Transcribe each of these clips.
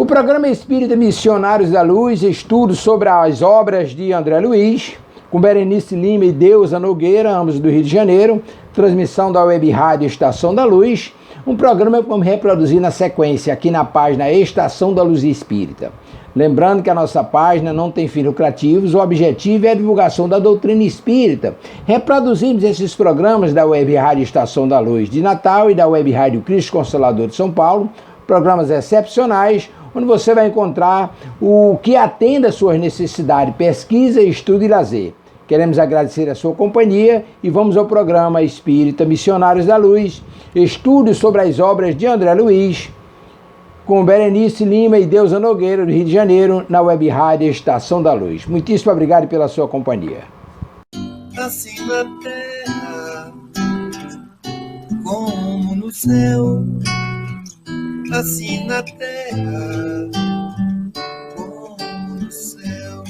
O programa Espírita Missionários da Luz, estudo sobre as obras de André Luiz, com Berenice Lima e Deusa Nogueira, ambos do Rio de Janeiro, transmissão da Web Rádio Estação da Luz, um programa que vamos reproduzir na sequência aqui na página Estação da Luz Espírita. Lembrando que a nossa página não tem fins lucrativos, o objetivo é a divulgação da doutrina espírita. Reproduzimos esses programas da Web Rádio Estação da Luz de Natal e da Web Rádio Cristo Consolador de São Paulo, programas excepcionais, onde você vai encontrar o que atenda às suas necessidades, pesquisa, estudo e lazer. Queremos agradecer a sua companhia e vamos ao programa Espírita Missionários da Luz, estudo sobre as obras de André Luiz, com Berenice Lima e Deusa Nogueira, do Rio de Janeiro, na Web Rádio Estação da Luz. Muitíssimo obrigado pela sua companhia. Assim na terra, como no céu, assim na terra, como no céu,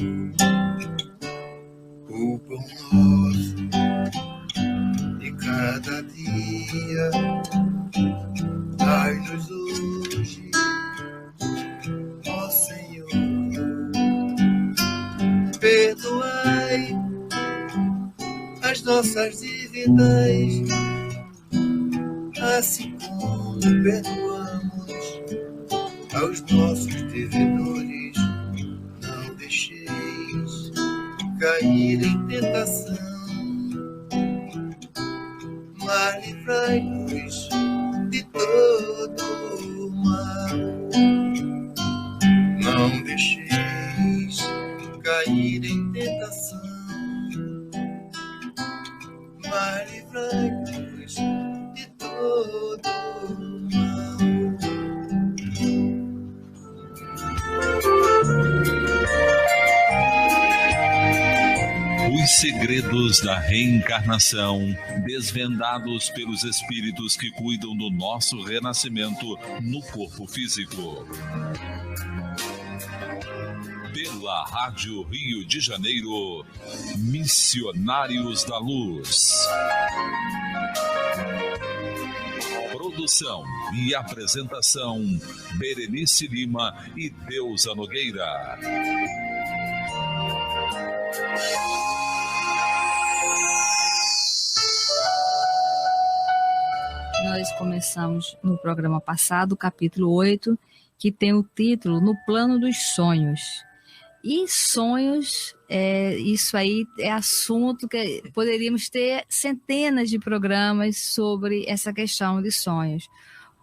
o pão nosso de cada dia, dai-nos hoje, ó Senhor, perdoai as nossas dívidas, assim como perdoamos aos nossos devedores. Não deixeis cair em tentação, mas livrai-nos de todo o mal. Não deixeis cair em tentação, mas livrai-nos de todo o mal. Os segredos da reencarnação, desvendados pelos espíritos que cuidam do nosso renascimento no corpo físico. Pela Rádio Rio de Janeiro, Missionários da Luz. Produção e apresentação, Berenice Lima e Deusa Nogueira. Nós começamos no programa passado, o capítulo 8, que tem o título No Plano dos Sonhos. E sonhos, isso aí é assunto que poderíamos ter centenas de programas sobre essa questão de sonhos,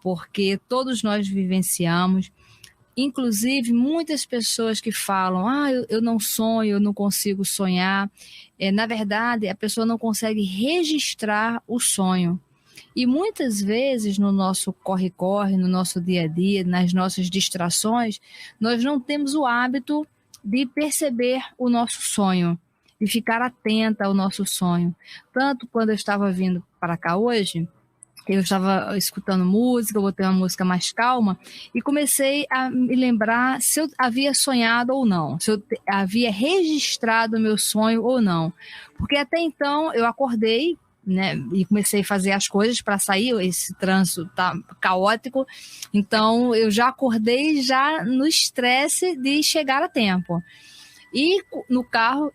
porque todos nós vivenciamos, inclusive muitas pessoas que falam, eu não sonho, eu não consigo sonhar. Na verdade, a pessoa não consegue registrar o sonho. E muitas vezes no nosso corre-corre, no nosso dia a dia, nas nossas distrações, nós não temos o hábito de perceber o nosso sonho, de ficar atenta ao nosso sonho. Tanto quando eu estava vindo para cá hoje, eu estava escutando música, eu botei uma música mais calma e comecei a me lembrar se eu havia sonhado ou não, se eu havia registrado o meu sonho ou não. Porque até então eu acordei, né, e comecei a fazer as coisas para sair, esse trânsito tá caótico, então eu já acordei já no estresse de chegar a tempo. E no carro,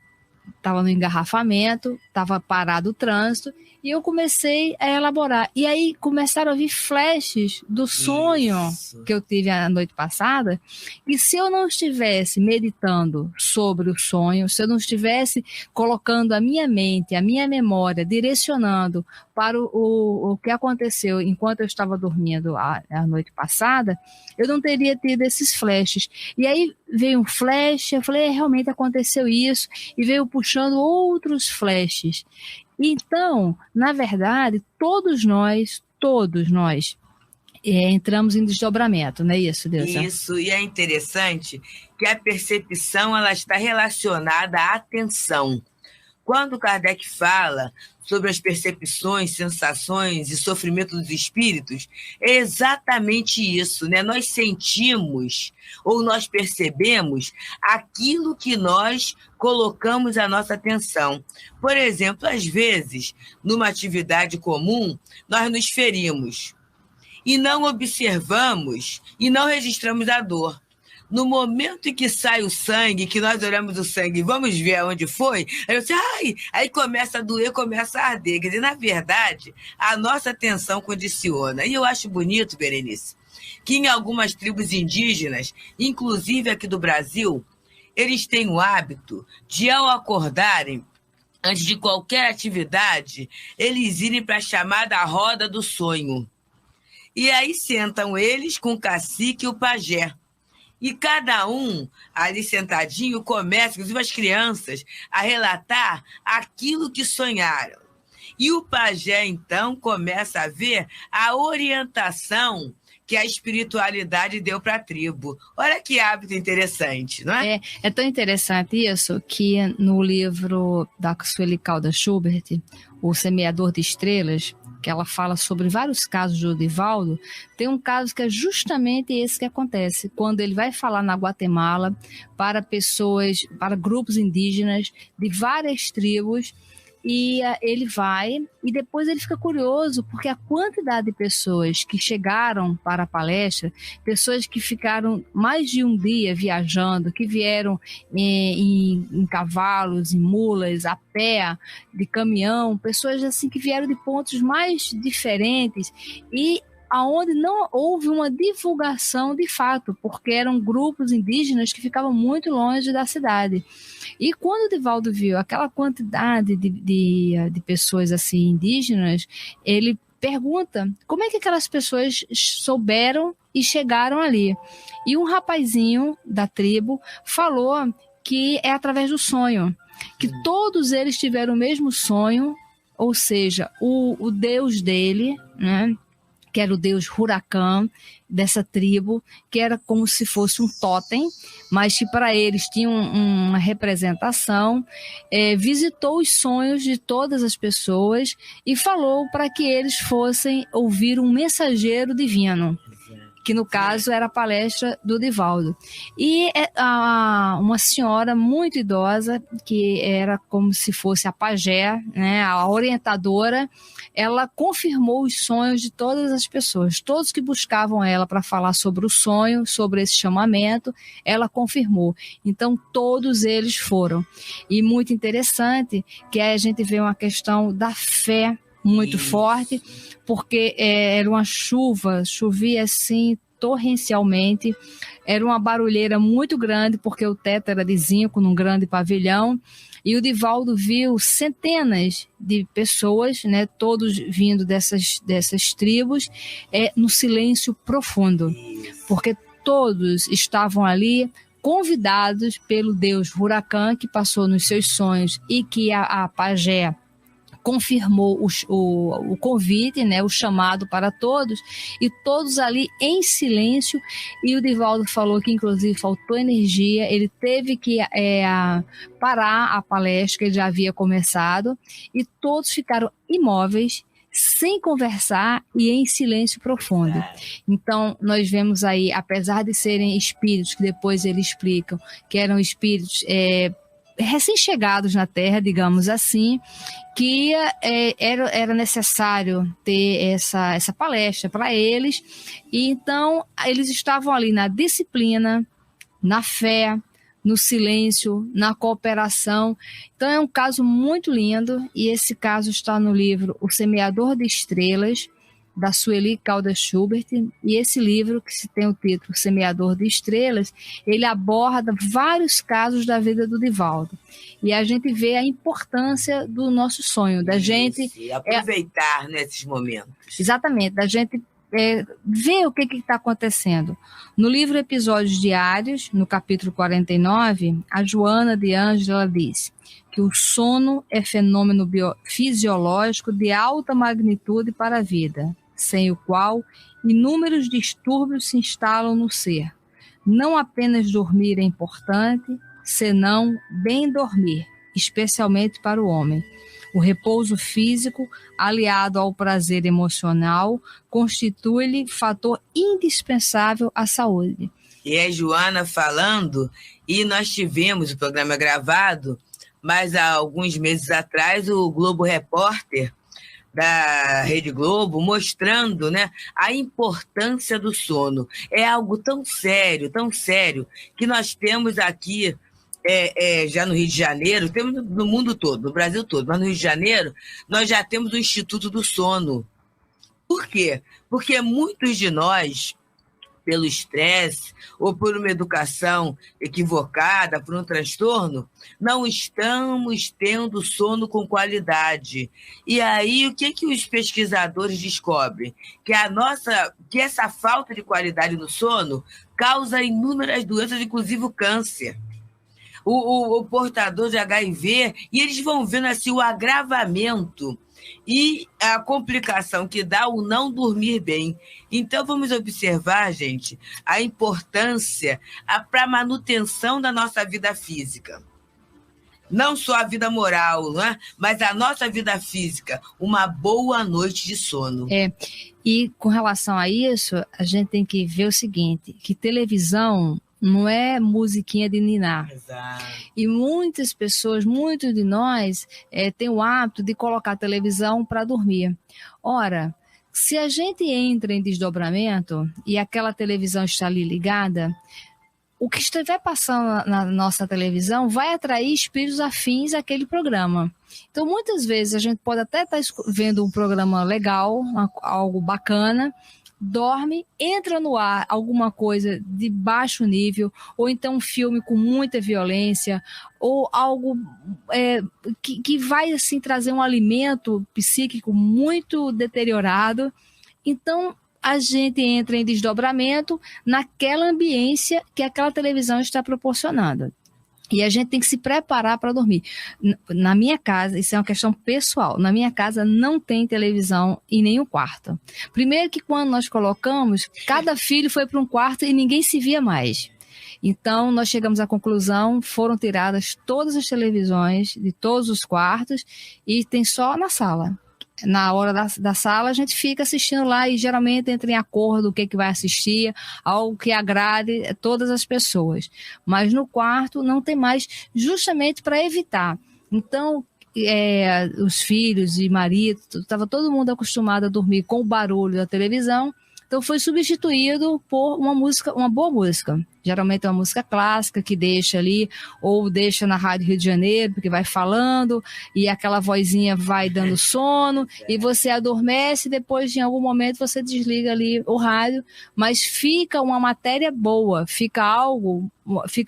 estava no engarrafamento, estava parado o trânsito, e eu comecei a elaborar. E aí começaram a vir flashes do sonho que eu tive a noite passada, e se eu não estivesse meditando sobre o sonho, se eu não estivesse colocando a minha mente, a minha memória, direcionando para o que aconteceu enquanto eu estava dormindo a noite passada, eu não teria tido esses flashes. E aí veio um flash, eu falei, realmente aconteceu isso, e veio puxando outros flashes. Então, na verdade, todos nós entramos em desdobramento, não é isso, Deusa? Isso, e é interessante que a percepção ela está relacionada à atenção. Quando Kardec fala sobre as percepções, sensações e sofrimento dos espíritos, é exatamente isso, né? Nós sentimos ou nós percebemos aquilo que nós colocamos a nossa atenção. Por exemplo, às vezes, numa atividade comum, nós nos ferimos e não observamos e não registramos a dor. No momento em que sai o sangue, que nós olhamos o sangue e vamos ver aonde foi, aí você, aí começa a doer, começa a arder. Quer dizer, na verdade, a nossa atenção condiciona. E eu acho bonito, Berenice, que em algumas tribos indígenas, inclusive aqui do Brasil, eles têm o hábito de, ao acordarem, antes de qualquer atividade, eles irem para a chamada roda do sonho. E aí sentam eles com o cacique e o pajé. E cada um, ali sentadinho, começa, inclusive as crianças, a relatar aquilo que sonharam. E o pajé, então, começa a ver a orientação que a espiritualidade deu para a tribo. Olha que hábito interessante, não é? É tão interessante isso que no livro da Sueli Caldas Schubert, O Semeador de Estrelas, que ela fala sobre vários casos do Divaldo, tem um caso que é justamente esse que acontece, quando ele vai falar na Guatemala para pessoas, para grupos indígenas de várias tribos, e ele vai, e depois ele fica curioso, porque a quantidade de pessoas que chegaram para a palestra, pessoas que ficaram mais de um dia viajando, que vieram em cavalos, em mulas, a pé, de caminhão, pessoas assim que vieram de pontos mais diferentes, e aonde não houve uma divulgação de fato, porque eram grupos indígenas que ficavam muito longe da cidade. E quando o Divaldo viu aquela quantidade de pessoas assim indígenas, ele pergunta como é que aquelas pessoas souberam e chegaram ali. E um rapazinho da tribo falou que é através do sonho, que todos eles tiveram o mesmo sonho, ou seja, o Deus dele, né, que era o deus Huracan, dessa tribo, que era como se fosse um totem, mas que para eles tinha uma representação, visitou os sonhos de todas as pessoas e falou para que eles fossem ouvir um mensageiro divino, que no caso era a palestra do Divaldo. E uma senhora muito idosa, que era como se fosse a pajé, né, a orientadora, ela confirmou os sonhos de todas as pessoas. Todos que buscavam ela para falar sobre o sonho, sobre esse chamamento, ela confirmou. Então, todos eles foram. E muito interessante que a gente vê uma questão da fé muito forte, porque era uma chovia assim torrencialmente, era uma barulheira muito grande, porque o teto era de zinco num grande pavilhão, e o Divaldo viu centenas de pessoas, né, todos vindo dessas tribos, no silêncio profundo, porque todos estavam ali convidados pelo deus Huracan, que passou nos seus sonhos e que a pajé confirmou o convite, né, o chamado para todos, e todos ali em silêncio. E o Divaldo falou que inclusive faltou energia, ele teve que parar a palestra que ele já havia começado, e todos ficaram imóveis, sem conversar e em silêncio profundo. Então, nós vemos aí, apesar de serem espíritos, que depois eles explicam que eram espíritos recém-chegados na Terra, digamos assim, que era necessário ter essa palestra para eles, e então eles estavam ali na disciplina, na fé, no silêncio, na cooperação. Então é um caso muito lindo, e esse caso está no livro O Semeador de Estrelas, da Sueli Caldas Schubert, e esse livro, que se tem o título Semeador de Estrelas, ele aborda vários casos da vida do Divaldo. E a gente vê a importância do nosso sonho, da gente... E aproveitar nesses momentos. Exatamente, da gente ver o que está acontecendo. No livro Episódios Diários, no capítulo 49, a Joana de Ângela diz que o sono é fenômeno fisiológico de alta magnitude para a vida, sem o qual inúmeros distúrbios se instalam no ser. Não apenas dormir é importante, senão bem dormir, especialmente para o homem. O repouso físico, aliado ao prazer emocional, constitui-lhe fator indispensável à saúde. E é Joana falando, e nós tivemos o programa gravado, mas há alguns meses atrás o Globo Repórter da Rede Globo, mostrando, né, a importância do sono. É algo tão sério, que nós temos aqui, já no Rio de Janeiro, temos no mundo todo, no Brasil todo, mas no Rio de Janeiro, nós já temos o Instituto do Sono. Por quê? Porque muitos de nós, pelo estresse ou por uma educação equivocada, por um transtorno, não estamos tendo sono com qualidade. E aí, o que os pesquisadores descobrem? Que essa falta de qualidade no sono causa inúmeras doenças, inclusive o câncer. O portador de HIV, e eles vão vendo assim o agravamento e a complicação que dá o não dormir bem. Então, vamos observar, gente, a importância para a manutenção da nossa vida física. Não só a vida moral, né? Mas a nossa vida física. Uma boa noite de sono. E com relação a isso, a gente tem que ver o seguinte, que televisão não é musiquinha de ninar. Exato. E muitas pessoas, muitos de nós, têm o hábito de colocar a televisão para dormir. Ora, se a gente entra em desdobramento e aquela televisão está ali ligada, o que estiver passando na nossa televisão vai atrair espíritos afins àquele programa. Então, muitas vezes, a gente pode até estar vendo um programa legal, algo bacana, dorme, entra no ar alguma coisa de baixo nível, ou então um filme com muita violência, ou algo que vai assim, trazer um alimento psíquico muito deteriorado. Então, a gente entra em desdobramento naquela ambiência que aquela televisão está proporcionando. E a gente tem que se preparar para dormir. Na minha casa, isso é uma questão pessoal, na minha casa não tem televisão em nenhum quarto. Primeiro que quando nós colocamos, cada filho foi para um quarto e ninguém se via mais. Então, nós chegamos à conclusão, foram tiradas todas as televisões de todos os quartos e tem só na sala. Na hora da sala, a gente fica assistindo lá e geralmente entra em acordo o que vai assistir, algo que agrade todas as pessoas. Mas no quarto não tem mais, justamente para evitar. Então, os filhos e marido, estava todo mundo acostumado a dormir com o barulho da televisão, então foi substituído por uma boa música. Geralmente é uma música clássica que deixa ali, ou deixa na Rádio Rio de Janeiro, porque vai falando, e aquela vozinha vai dando sono, e você adormece, depois em algum momento você desliga ali o rádio, mas fica uma matéria boa, fica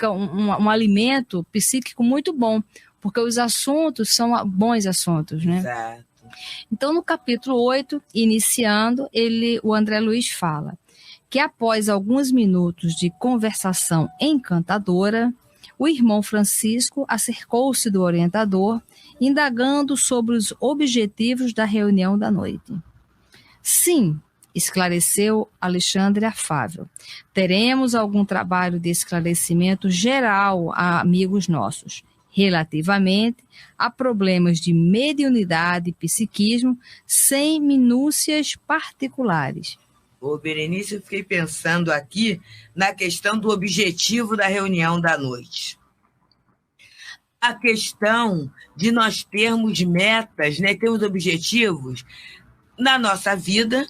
um alimento psíquico muito bom, porque os assuntos são bons assuntos, né? Exato. Então, no capítulo 8, iniciando, o André Luiz fala que após alguns minutos de conversação encantadora, o irmão Francisco acercou-se do orientador, indagando sobre os objetivos da reunião da noite. Sim, esclareceu Alexandre afável. Teremos algum trabalho de esclarecimento geral a amigos nossos, relativamente a problemas de mediunidade e psiquismo, sem minúcias particulares. Ô, Berenice, eu fiquei pensando aqui na questão do objetivo da reunião da noite. A questão de nós termos metas, né, termos objetivos na nossa vida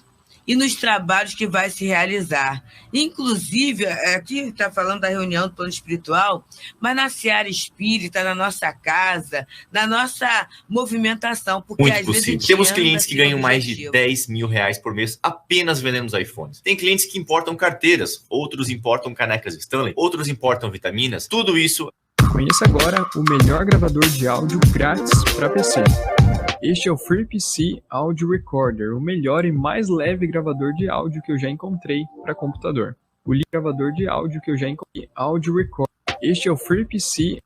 e nos trabalhos que vai se realizar. Inclusive, aqui está falando da reunião do plano espiritual, mas na seara espírita, na nossa casa, na nossa movimentação. Porque muito às possível. vezes Temos clientes que ganham mais de objetivo. 10 mil reais por mês apenas vendendo os iPhones. Tem clientes que importam carteiras, outros importam canecas Stanley, outros importam vitaminas. Tudo isso. Conheça agora o melhor gravador de áudio grátis para PC. Este é o FreePC Audio Recorder, o melhor e mais leve gravador de áudio que eu já encontrei para computador. O gravador de áudio que eu já encontrei, Audio Recorder. Este é o FreePC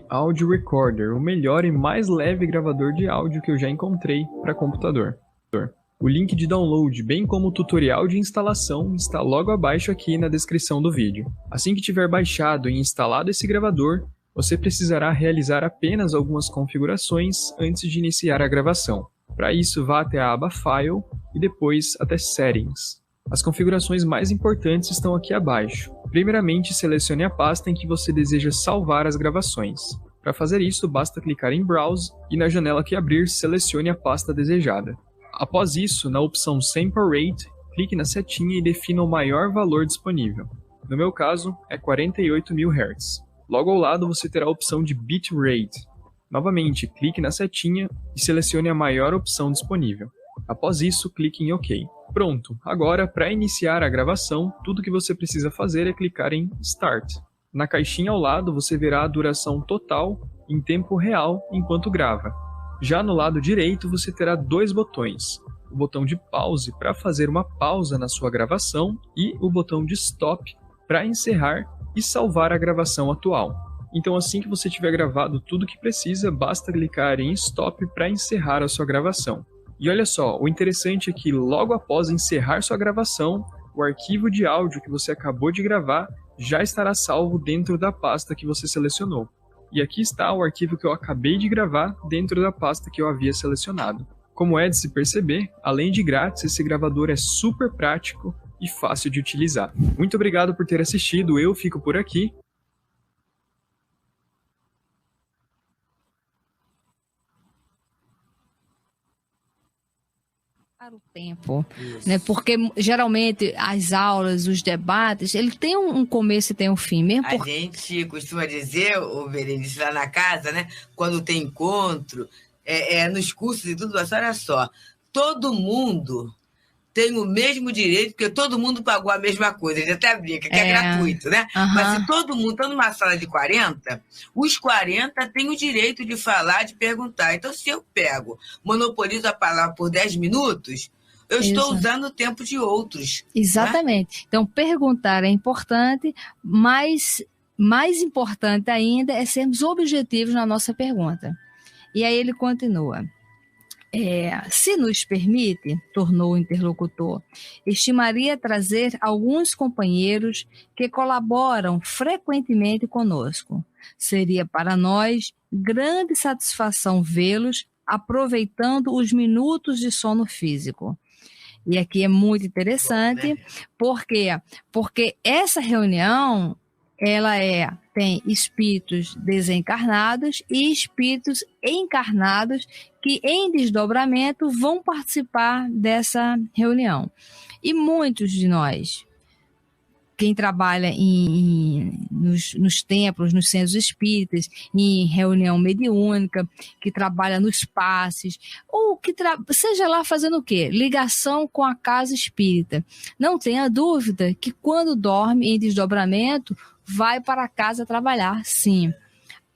Audio Recorder, o melhor e mais leve gravador de áudio que eu já encontrei para computador. O link de download, bem como o tutorial de instalação, está logo abaixo aqui na descrição do vídeo. Assim que tiver baixado e instalado esse gravador, você precisará realizar apenas algumas configurações antes de iniciar a gravação. Para isso, vá até a aba File e depois até Settings. As configurações mais importantes estão aqui abaixo. Primeiramente, selecione a pasta em que você deseja salvar as gravações. Para fazer isso, basta clicar em Browse e na janela que abrir, selecione a pasta desejada. Após isso, na opção Sample Rate, clique na setinha e defina o maior valor disponível. No meu caso, é 48.000 Hz. Logo ao lado, você terá a opção de Bitrate. Novamente, clique na setinha e selecione a maior opção disponível. Após isso, clique em OK. Pronto! Agora, para iniciar a gravação, tudo que você precisa fazer é clicar em Start. Na caixinha ao lado, você verá a duração total em tempo real enquanto grava. Já no lado direito, você terá dois botões. O botão de pause para fazer uma pausa na sua gravação e o botão de stop para encerrar e salvar a gravação atual. Então, assim que você tiver gravado tudo que precisa, basta clicar em stop para encerrar a sua gravação. E olha só, o interessante é que logo após encerrar sua gravação, o arquivo de áudio que você acabou de gravar já estará salvo dentro da pasta que você selecionou. E aqui está o arquivo que eu acabei de gravar dentro da pasta que eu havia selecionado. Como é de se perceber, além de grátis, esse gravador é super prático e fácil de utilizar. Muito obrigado por ter assistido, eu fico por aqui. Para o tempo, né? Porque geralmente as aulas, os debates, ele tem um começo e tem um fim, mesmo. A gente costuma dizer, o Berenice, lá na casa, né? Quando tem encontro, nos cursos e tudo, mas olha só, todo mundo tem o mesmo direito, porque todo mundo pagou a mesma coisa. A gente até brinca, que é gratuito, né? Uhum. Mas se todo mundo está numa sala de 40, os 40 têm o direito de falar, de perguntar. Então, se eu monopolizo a palavra por 10 minutos, eu estou usando o tempo de outros. Exatamente. Né? Então, perguntar é importante, mas mais importante ainda é sermos objetivos na nossa pergunta. E aí ele continua. Se nos permite, tornou o interlocutor, estimaria trazer alguns companheiros que colaboram frequentemente conosco. Seria para nós grande satisfação vê-los aproveitando os minutos de sono físico. E aqui é muito interessante, por quê? Porque essa reunião ela tem espíritos desencarnados e espíritos encarnados que, em desdobramento, vão participar dessa reunião. E muitos de nós, quem trabalha nos templos, nos centros espíritas, em reunião mediúnica, que trabalha nos passes, ou que seja lá fazendo o quê? Ligação com a casa espírita. Não tenha dúvida que quando dorme em desdobramento, vai para casa trabalhar, sim.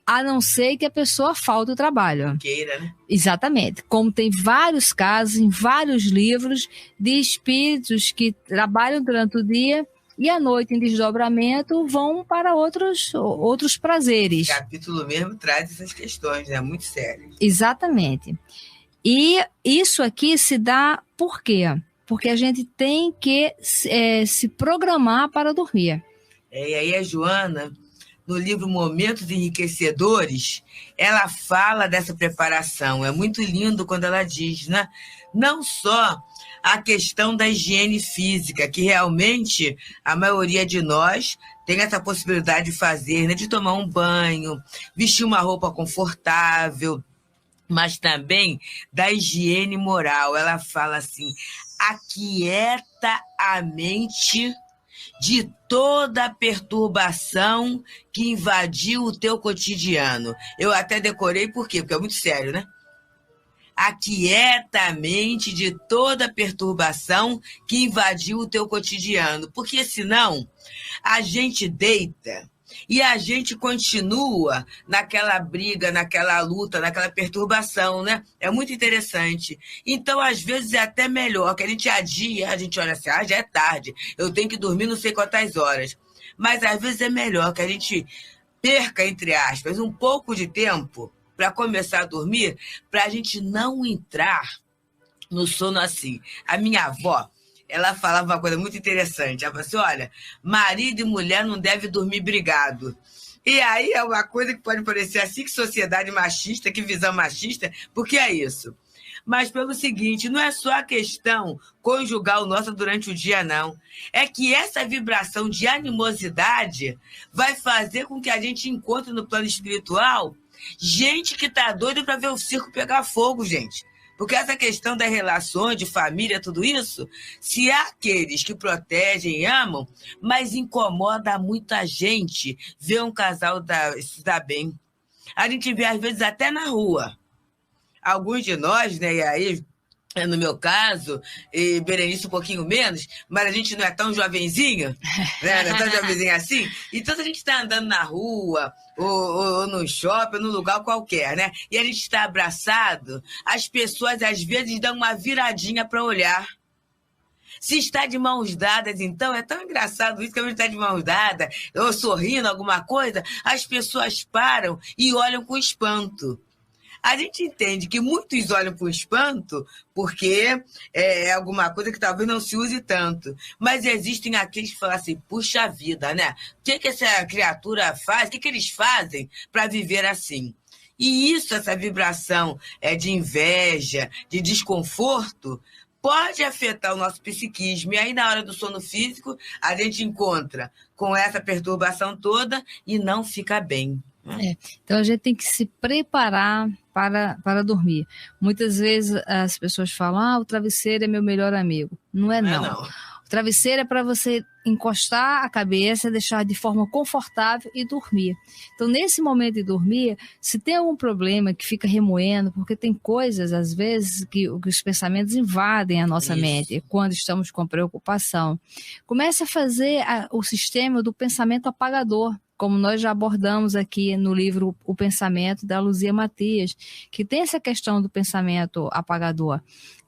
A não ser que a pessoa falte o trabalho. Queira, né? Exatamente. Como tem vários casos, em vários livros, de espíritos que trabalham durante o dia e à noite, em desdobramento, vão para outros prazeres. O capítulo mesmo traz essas questões, né? Muito sérias. Exatamente. E isso aqui se dá por quê? Porque a gente tem que se programar para dormir. E aí a Joana, no livro Momentos Enriquecedores, ela fala dessa preparação. É muito lindo quando ela diz, né? Não só a questão da higiene física, que realmente a maioria de nós tem essa possibilidade de fazer, né? De tomar um banho, vestir uma roupa confortável, mas também da higiene moral. Ela fala assim, aquieta a mente de toda a perturbação que invadiu o teu cotidiano. Eu até decorei por quê? Porque é muito sério, né? Aquieta a mente de toda a perturbação que invadiu o teu cotidiano. Porque senão a gente deita e a gente continua naquela briga, naquela luta, naquela perturbação, né? É muito interessante. Então, às vezes, é até melhor que a gente adia, a gente olha assim, já é tarde, eu tenho que dormir não sei quantas horas. Mas, às vezes, é melhor que a gente perca, entre aspas, um pouco de tempo para começar a dormir, para a gente não entrar no sono assim. A minha avó, ela falava uma coisa muito interessante. Ela falou assim, olha, marido e mulher não devem dormir brigado. E aí é uma coisa que pode parecer assim, que sociedade machista, que visão machista, porque é isso. Mas pelo seguinte, não é só a questão conjugal nossa durante o dia, não. É que essa vibração de animosidade vai fazer com que a gente encontre no plano espiritual gente que tá doida para ver o circo pegar fogo, gente. Porque essa questão das relações, de família, tudo isso, se há aqueles que protegem e amam, mas incomoda muita gente ver um casal se dar bem. A gente vê, às vezes, até na rua. Alguns de nós, né, e aí, no meu caso, e Berenice um pouquinho menos, mas a gente não é tão jovenzinho, né? Não é tão jovenzinho assim. Então, se a gente está andando na rua, ou no shopping, ou num lugar qualquer, né? E a gente está abraçado, as pessoas, às vezes, dão uma viradinha para olhar. Se está de mãos dadas, então, é tão engraçado isso, que a gente está de mãos dadas, ou sorrindo, alguma coisa, as pessoas param e olham com espanto. A gente entende que muitos olham com espanto porque é alguma coisa que talvez não se use tanto. Mas existem aqueles que falam assim, puxa vida, né? O que essa criatura faz? O que eles fazem para viver assim? E isso, essa vibração de inveja, de desconforto, pode afetar o nosso psiquismo. E aí, na hora do sono físico, a gente encontra com essa perturbação toda e não fica bem. Então a gente tem que se preparar para dormir. Muitas vezes as pessoas falam, o travesseiro é meu melhor amigo. Não é não. O travesseiro é para você encostar a cabeça, deixar de forma confortável e dormir. Então, nesse momento de dormir, se tem algum problema que fica remoendo, porque tem coisas, às vezes, que os pensamentos invadem a nossa mente quando estamos com preocupação. Comece a fazer o sistema do pensamento apagador, como nós já abordamos aqui no livro O Pensamento, da Luzia Matias, que tem essa questão do pensamento apagador.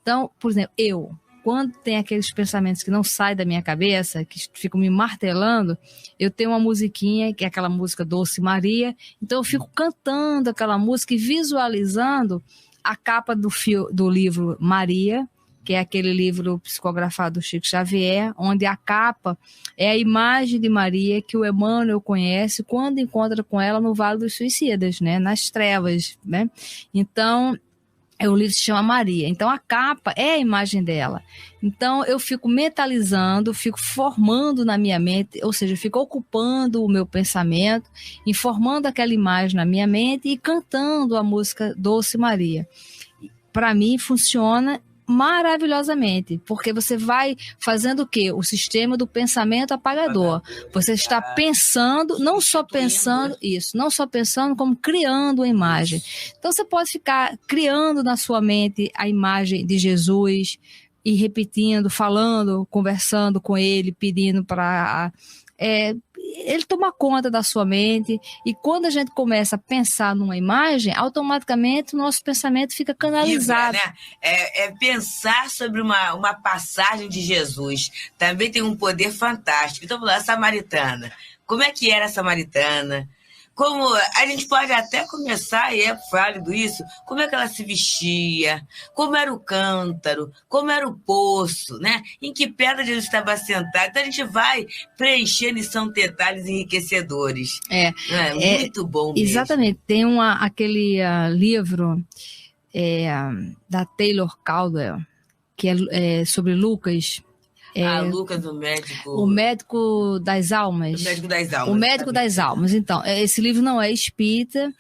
Então, por exemplo, quando tem aqueles pensamentos que não saem da minha cabeça, que ficam me martelando, eu tenho uma musiquinha, que é aquela música Doce Maria, então eu fico cantando aquela música e visualizando a capa do livro Maria, que é aquele livro psicografado do Chico Xavier, onde a capa é a imagem de Maria que o Emmanuel conhece quando encontra com ela no Vale dos Suicidas, né, nas trevas, né? Então, o livro se chama Maria. Então, a capa é a imagem dela. Então, eu fico mentalizando, fico formando na minha mente, ou seja, fico ocupando o meu pensamento, informando aquela imagem na minha mente e cantando a música Doce Maria. Para mim, funciona maravilhosamente, porque você vai fazendo o quê? O sistema do pensamento apagador. Você está pensando, não só pensando isso, não só pensando, como criando uma imagem. Então você pode ficar criando na sua mente a imagem de Jesus e repetindo, falando, conversando com ele, pedindo para ele tomar conta da sua mente, e quando a gente começa a pensar numa imagem, automaticamente o nosso pensamento fica canalizado. Né? Pensar sobre uma passagem de Jesus também tem um poder fantástico. Então, a samaritana, como é que era a samaritana? Como a gente pode até começar, e é válido isso, como é que ela se vestia, como era o cântaro, como era o poço, né? Em que pedra Jesus estava sentado. Então a gente vai preenchendo, e são detalhes enriquecedores. Muito bom mesmo. Exatamente. Tem aquele livro da Taylor Caldwell, que é sobre Lucas. Lucas, o médico. O médico das almas. O médico das almas. O médico das almas. Então, esse livro não é espírita,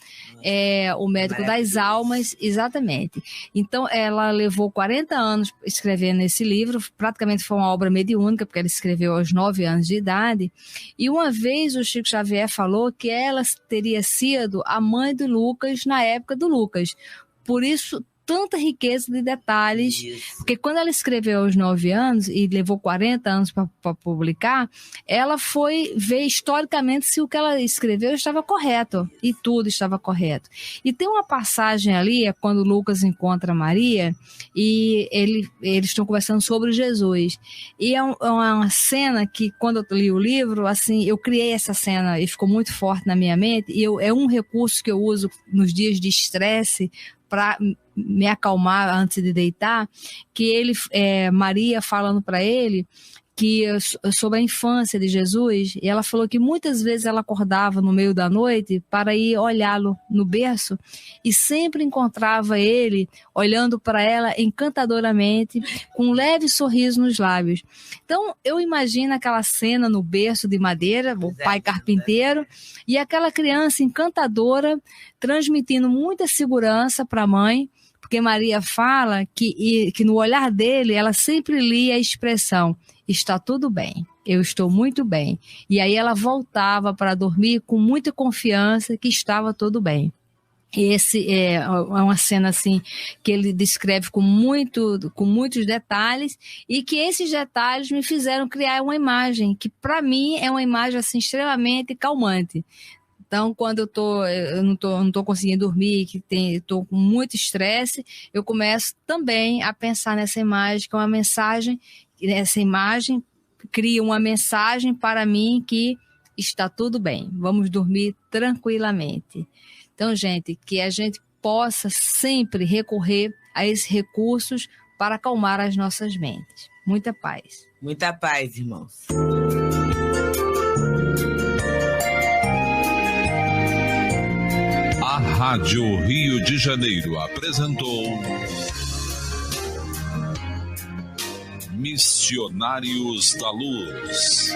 é o médico das almas, exatamente. Então, ela levou 40 anos escrevendo esse livro, praticamente foi uma obra mediúnica, porque ela escreveu aos 9 anos de idade. E uma vez o Chico Xavier falou que ela teria sido a mãe do Lucas na época do Lucas. Por isso, tanta riqueza de detalhes, Isso. porque quando ela escreveu aos 9 anos e levou 40 anos para publicar, ela foi ver historicamente se o que ela escreveu estava correto, e tudo estava correto. E tem uma passagem ali, é quando Lucas encontra Maria, e eles estão conversando sobre Jesus, e é uma cena que, quando eu li o livro, assim, eu criei essa cena e ficou muito forte na minha mente, e é um recurso que eu uso nos dias de estresse para me acalmar antes de deitar, que Maria falando para ele que sobre a infância de Jesus, e ela falou que muitas vezes ela acordava no meio da noite para ir olhá-lo no berço e sempre encontrava ele olhando para ela encantadoramente, com um leve sorriso nos lábios. Então eu imagino aquela cena no berço de madeira, o pai carpinteiro, e aquela criança encantadora transmitindo muita segurança para a mãe, porque Maria fala que no olhar dele ela sempre lia a expressão: está tudo bem, eu estou muito bem. E aí ela voltava para dormir com muita confiança que estava tudo bem. Esse é uma cena assim que ele descreve com muitos detalhes, e que esses detalhes me fizeram criar uma imagem que para mim é uma imagem assim extremamente calmante. Então, quando eu não tô conseguindo dormir, estou com muito estresse, eu começo também a pensar nessa imagem, que é uma mensagem. Essa imagem cria uma mensagem para mim que está tudo bem, vamos dormir tranquilamente. Então, gente, que a gente possa sempre recorrer a esses recursos para acalmar as nossas mentes. Muita paz. Muita paz, irmãos. A Rádio Rio de Janeiro apresentou Missionários da Luz.